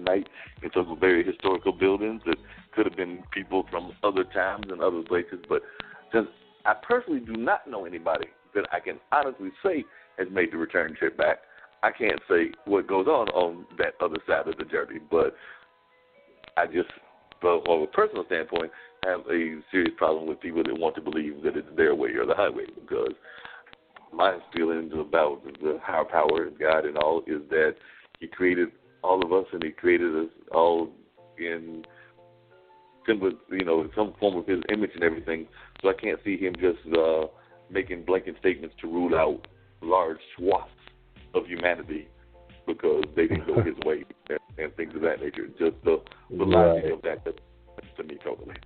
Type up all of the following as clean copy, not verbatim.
night in some very historical buildings that could have been people from other times and other places. But since I personally do not know anybody that I can honestly say has made the return trip back, I can't say what goes on that other side of the journey. But I just, from a personal standpoint, have a serious problem with people that want to believe that it's their way or the highway, because my feelings about the higher power, God and all, is that He created all of us and He created us all in some form of His image and everything. So I can't see Him just making blanket statements to rule out large swaths of humanity because they didn't go His way and things of that nature. Just the logic of that to me totally.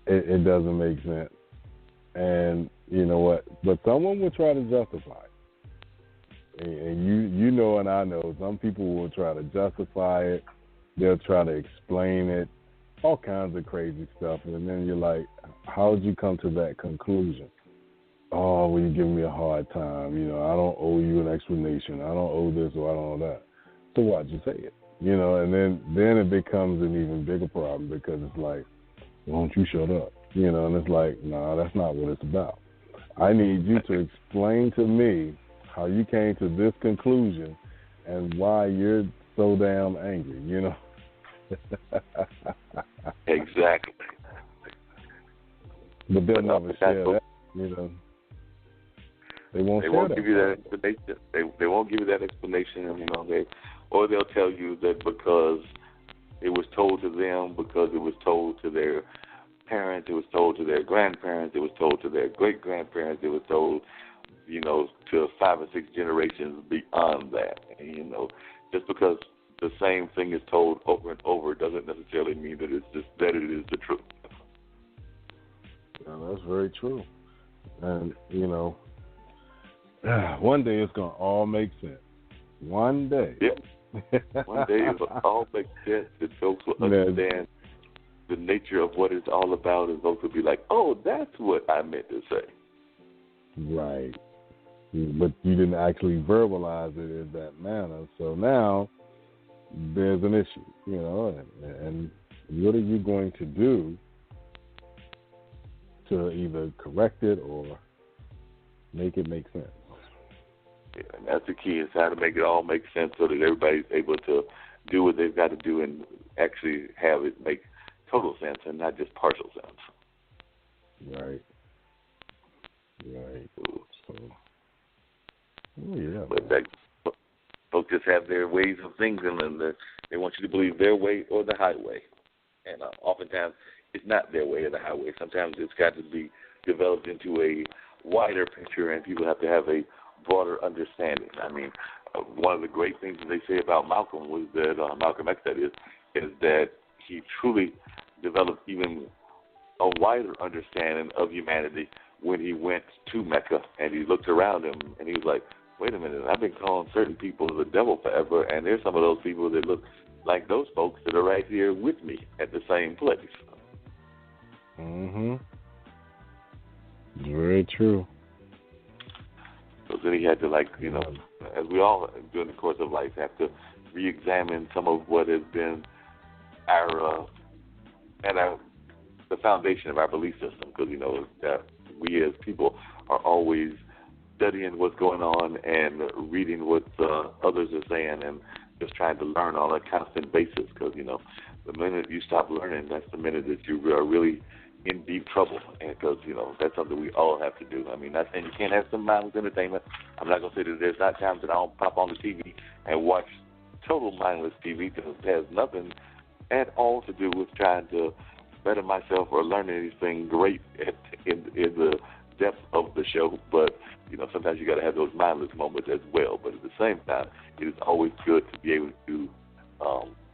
It doesn't make sense. And you know what? But someone will try to justify it. And you know and I know some people will try to justify it. They'll try to explain it, all kinds of crazy stuff. And then you're like, how did you come to that conclusion? Oh, well, you're giving me a hard time. I don't owe you an explanation. I don't owe this or I don't owe that. So why'd you say it? And then it becomes an even bigger problem because it's like, why don't you shut up? And it's like, no, that's not what it's about. I need you to explain to me how you came to this conclusion and why you're so damn angry, Exactly. But they'll never share that, They won't give you that explanation. They won't give you that explanation, or they'll tell you that because it was told to them, because it was told to their parents, it was told to their grandparents, it was told to their great-grandparents, it was told, to 5 or 6 generations beyond that. And, just because the same thing is told over and over doesn't necessarily mean that it is the truth. Yeah, that's very true. And, one day it's going to all make sense. One day. Yeah. One day it will all make sense. The folks will understand the nature of what it's all about, and folks will be like, oh, that's what I meant to say. Right. But you didn't actually verbalize it in that manner. So now there's an issue, and what are you going to do to either correct it or make it make sense? Yeah, and that's the key, is how to make it all make sense so that everybody's able to do what they've got to do and actually have it make total sense and not just partial sense. Right. So, yeah. But folks just have their ways of things, and they want you to believe their way or the highway. And oftentimes it's not their way or the highway. Sometimes it's got to be developed into a wider picture, and people have to have a broader understanding. I mean, one of the great things that they say about Malcolm was that, Malcolm X that is that he truly developed even a wider understanding of humanity when he went to Mecca and he looked around him and he was like, wait a minute, I've been calling certain people the devil forever, and there's some of those people that look like those folks that are right here with me at the same place. Mm-hmm. Very true. So then he had to, as we all during the course of life have to re-examine some of what has been the foundation of our belief system, because that we as people are always studying what's going on and reading what others are saying and just trying to learn on a constant basis, because the minute you stop learning, that's the minute that you are really in deep trouble, and because that's something we all have to do. I mean, not saying you can't have some mindless entertainment. I'm not going to say that there's not times that I don't pop on the TV and watch total mindless TV, because it has nothing at all to do with trying to better myself or learn anything great in the depth of the show. But sometimes you got to have those mindless moments as well. But at the same time, it is always good to be able to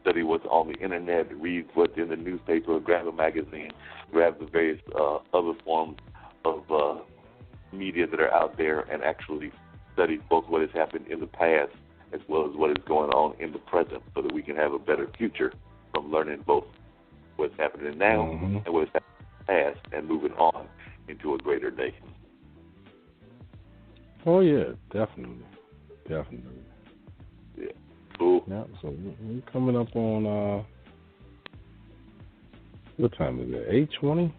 study what's on the internet, read what's in the newspaper, grab a magazine, grab the various other forms of media that are out there, and actually study both what has happened in the past as well as what is going on in the present, so that we can have a better future from learning both what's happening now and what's happening in the past, and moving on into a greater day. Oh, yeah, definitely. Yeah. Cool. Yeah, so we're coming up on, what time is it, 8:20?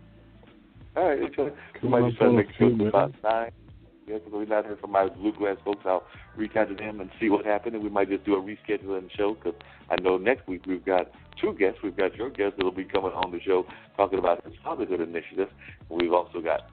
All right, we might just try to make it to about 9. Yeah, because we're not hearing from my bluegrass folks. I'll reach out to them and see what happened, and we might just do a rescheduling show because I know next week we've got 2 guests. We've got your guest that will be coming on the show talking about his fatherhood initiative. We've also got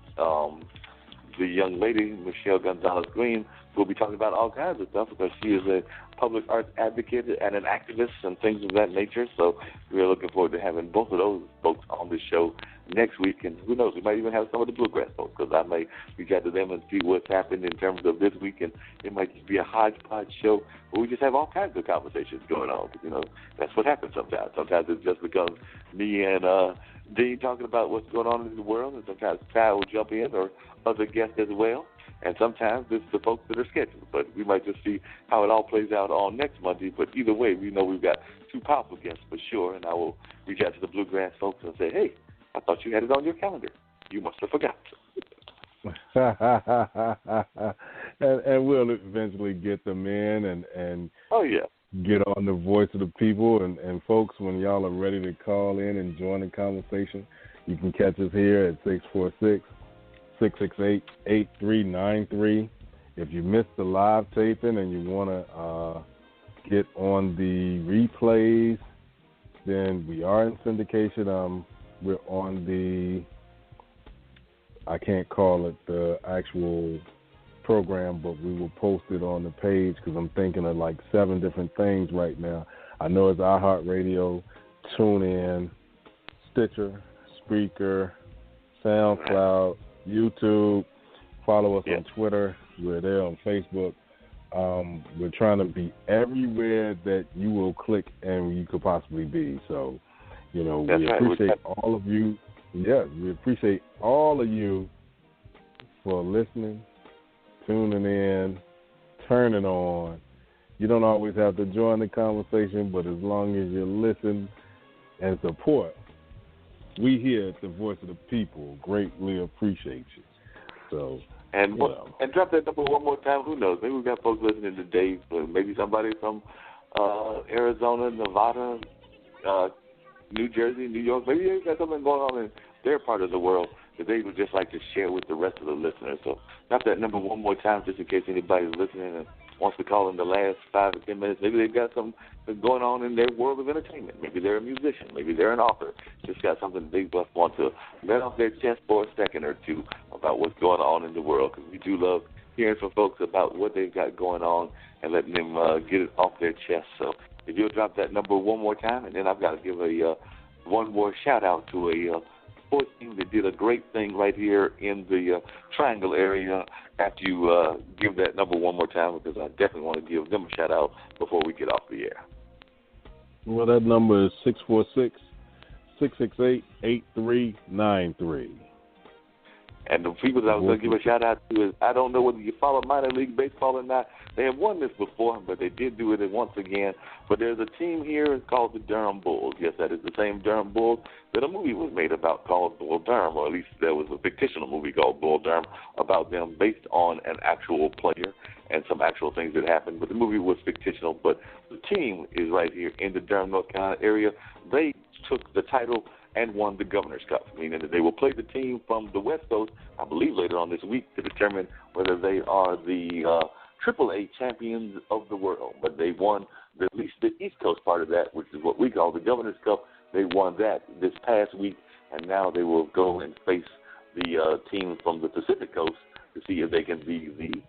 the young lady, Michelle Gonzalez-Green, who will be talking about all kinds of stuff because she is a public arts advocate and an activist and things of that nature. So we're looking forward to having both of those folks on the show next week. And who knows, we might even have some of the bluegrass folks because I may reach out to them and see what's happened in terms of this week. And it might just be a hodgepodge show where we just have all kinds of conversations going on. You know, that's what happens sometimes. Sometimes it just becomes me and Dean talking about what's going on in the world, and sometimes Ty will jump in or other guests as well. And sometimes it's the folks that are scheduled. But we might just see how it all plays out on next Monday. But either way, we know we've got 2 powerful guests for sure. And I will reach out to the bluegrass folks and say, hey, I thought you had it on your calendar. You must have forgot. and we'll eventually get them in and oh, yeah. Get on the voice of the people. And folks, when y'all are ready to call in and join the conversation, you can catch us here at 646-668-8393. If you missed the live taping and you want to get on the replays, then we are in syndication. We're on the, I can't call it the actual program, but we will post it on the page because I'm thinking of like 7 different things right now. I know it's iHeartRadio, TuneIn, Stitcher, Spreaker, SoundCloud, YouTube. Follow us on Twitter. We're there on Facebook. We're trying to be everywhere that you will click and you could possibly be. So, you know, we appreciate all of you. Yeah, we appreciate all of you for listening, tuning in, turning on. You don't always have to join the conversation, but as long as you listen and support, we here at the Voice of the People greatly appreciate you. So, and drop that number one more time. Who knows? Maybe we've got folks listening today. Maybe somebody from Arizona, Nevada, New Jersey, New York. Maybe they've got something going on in their part of the world that they would just like to share with the rest of the listeners. So drop that number one more time just in case anybody's listening and wants to call in the last 5 or 10 minutes. Maybe they've got something going on in their world of entertainment. Maybe they're a musician. Maybe they're an author. Just got something they just want to let off their chest for a second or two about what's going on in the world, because we do love hearing from folks about what they've got going on and letting them get it off their chest. So if you'll drop that number one more time, and then I've got to give one more shout-out to a sports team that did a great thing right here in the Triangle area after you give that number one more time, because I definitely want to give them a shout-out before we get off the air. Well, that number is 646-668-8393. And the people that I was going to give a shout-out to is, I don't know whether you follow minor league baseball or not. They have won this before, but they did do it once again. But there's a team here called the Durham Bulls. Yes, that is the same Durham Bulls that a movie was made about called Bull Durham, or at least there was a fictional movie called Bull Durham about them based on an actual player and some actual things that happened. But the movie was fictional. But the team is right here in the Durham, North Carolina area. They took the title and won the Governor's Cup, meaning that they will play the team from the West Coast, I believe, later on this week to determine whether they are the AAA champions of the world. But they won at least the East Coast part of that, which is what we call the Governor's Cup. They won that this past week, and now they will go and face the team from the Pacific Coast to see if they can be the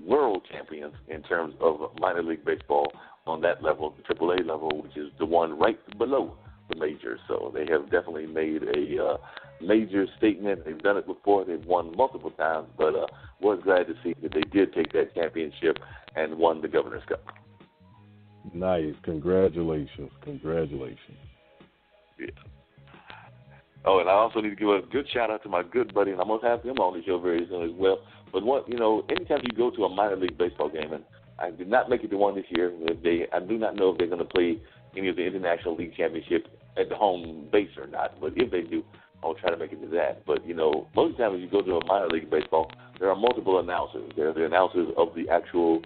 world champions in terms of minor league baseball on that level, the AAA level, which is the one right below the majors. So they have definitely made a major statement. They've done it before. They've won multiple times, but was glad to see that they did take that championship and won the Governor's Cup. Nice. Congratulations. Yeah. Oh, and I also need to give a good shout-out to my good buddy, and I'm going to have him on the show very soon as well. But anytime you go to a minor league baseball game, and I did not make it to one this year. I do not know if they're going to play any of the International League Championship at the home base or not. But if they do, I'll try to make it to that. But, most of the time when you go to a minor league baseball, there are multiple announcers. There are the announcers of the actual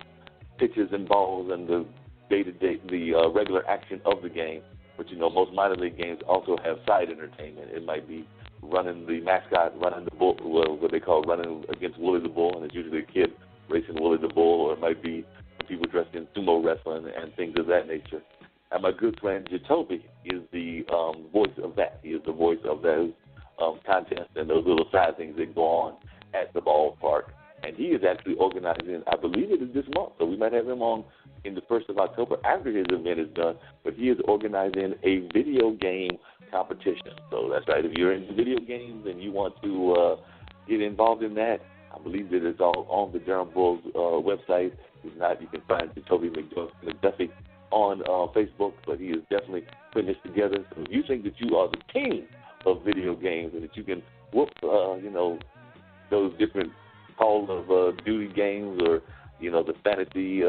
pitches and balls and the day-to-day, the regular action of the game. But, most minor league games also have side entertainment. It might be running the mascot, running the bull, what they call running against Willie the Bull, and it's usually a kid racing Willie the Bull, or it might be people dressed in sumo wrestling and things of that nature. And my good friend Jacoby is the voice of that. He is the voice of those contests and those little side things that go on at the ballpark. And he is actually organizing, I believe it is this month, so we might have him on in the 1st of October after his event is done, but he is organizing a video game competition. So that's right, if you're into video games and you want to get involved in that, I believe that it's all on the Durham Bulls website. If not, you can find Jacoby McDuffie on Facebook, but he is definitely putting this together. So if you think that you are the king of video games and that you can whoop, those different Call of Duty games or, the fantasy,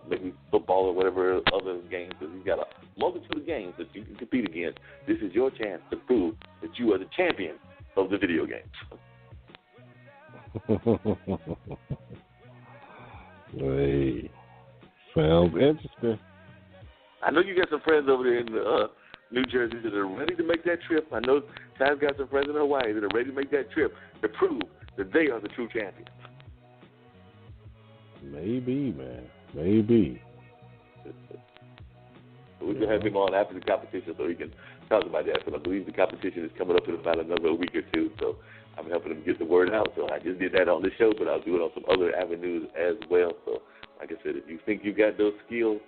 maybe football or whatever other games, because he's got a multitude of games that you can compete against. This is your chance to prove that you are the champion of the video games. Hey, sounds interesting. I know you got some friends over there in New Jersey that are ready to make that trip. I know Ty's got some friends in Hawaii that are ready to make that trip to prove that they are the true champions. Maybe, man. Maybe. We can have him on after the competition so he can talk about that. But I believe the competition is coming up in about another week or two. So I'm helping him get the word out. So I just did that on this show, but I'll do it on some other avenues as well. So like I said, if you think you got those skills,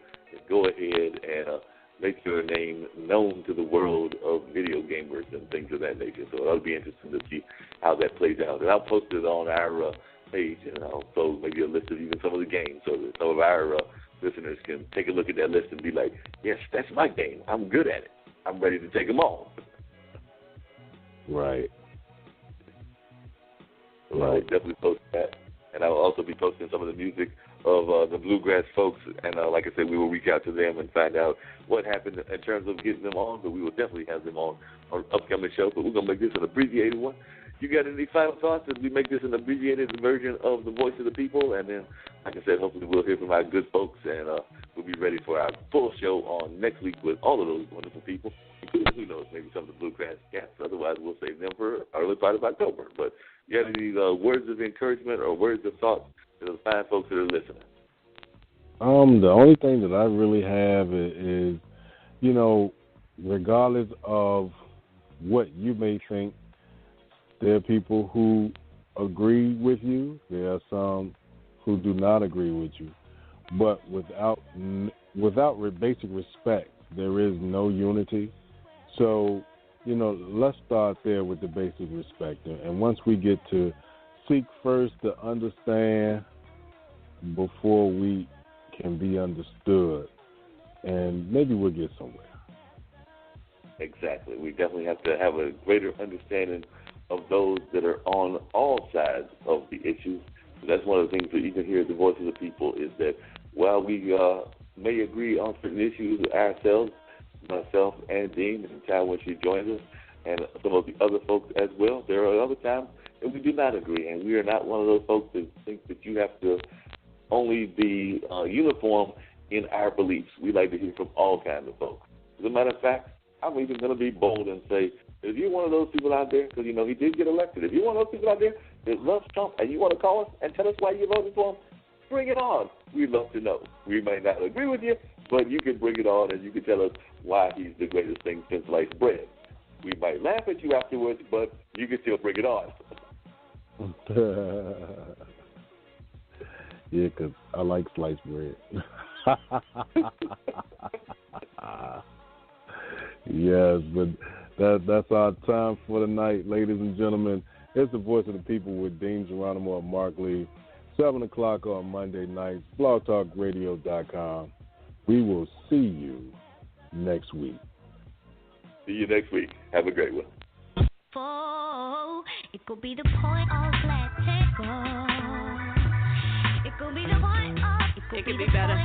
go ahead and make your name known to the world of video gamers and things of that nature. So it'll be interesting to see how that plays out. And I'll post it on our page, and I'll post maybe a list of even some of the games so that some of our listeners can take a look at that list and be like, yes, that's my game. I'm good at it. I'm ready to take them on. Right. So I'll definitely post that. And I'll also be posting some of the music of the bluegrass folks, and like I said, we will reach out to them and find out what happened in terms of getting them on, but we will definitely have them on an upcoming show, but we're going to make this an abbreviated one. You got any final thoughts as we make this an abbreviated version of the Voice of the People? And then, like I said, hopefully we'll hear from our good folks, and we'll be ready for our full show on next week with all of those wonderful people, including, who knows, maybe some of the bluegrass cats. Otherwise, we'll save them for early part of October. But you got any words of encouragement or words of thought to the fine folks that are listening? The only thing that I really have is, regardless of what you may think, there are people who agree with you. There are some who do not agree with you. But without basic respect, there is no unity. So, let's start there with the basic respect. And once we get to seek first to understand before we can be understood, and maybe we'll get somewhere. Exactly. We definitely have to have a greater understanding of those that are on all sides of the issues. So that's one of the things that you can hear at the Voice of the People is that while we may agree on certain issues ourselves, myself and Dean and Ty when she joins us, and some of the other folks as well, there are other times that we do not agree, and we are not one of those folks that think that you have to only be uniform in our beliefs. We like to hear from all kinds of folks. As a matter of fact, I'm even going to be bold and say, if you're one of those people out there, because, he did get elected, if you're one of those people out there that loves Trump and you want to call us and tell us why you voted for him, bring it on. We'd love to know. We may not agree with you, but you can bring it on and you can tell us why he's the greatest thing since sliced bread. We might laugh at you afterwards, but you can still bring it on. Yeah, because I like sliced bread. Yes, but that's our time for tonight, ladies and gentlemen. It's the Voice of the People with Dean Geronimo and Mark Lee, 7 o'clock on Monday nights, blogtalkradio.com. We will see you next week. See you next week. Have a great one. It could be the point of letting go. It could be the point of it could be better.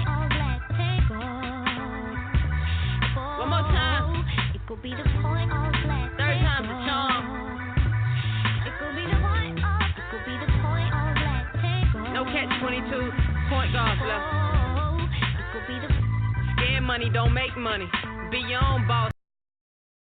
One more time. It could be the point of letting go. Third time's a charm. It could be the point of letting go. No catch 22 point guards left. It could be the money don't make money. Be your own boss.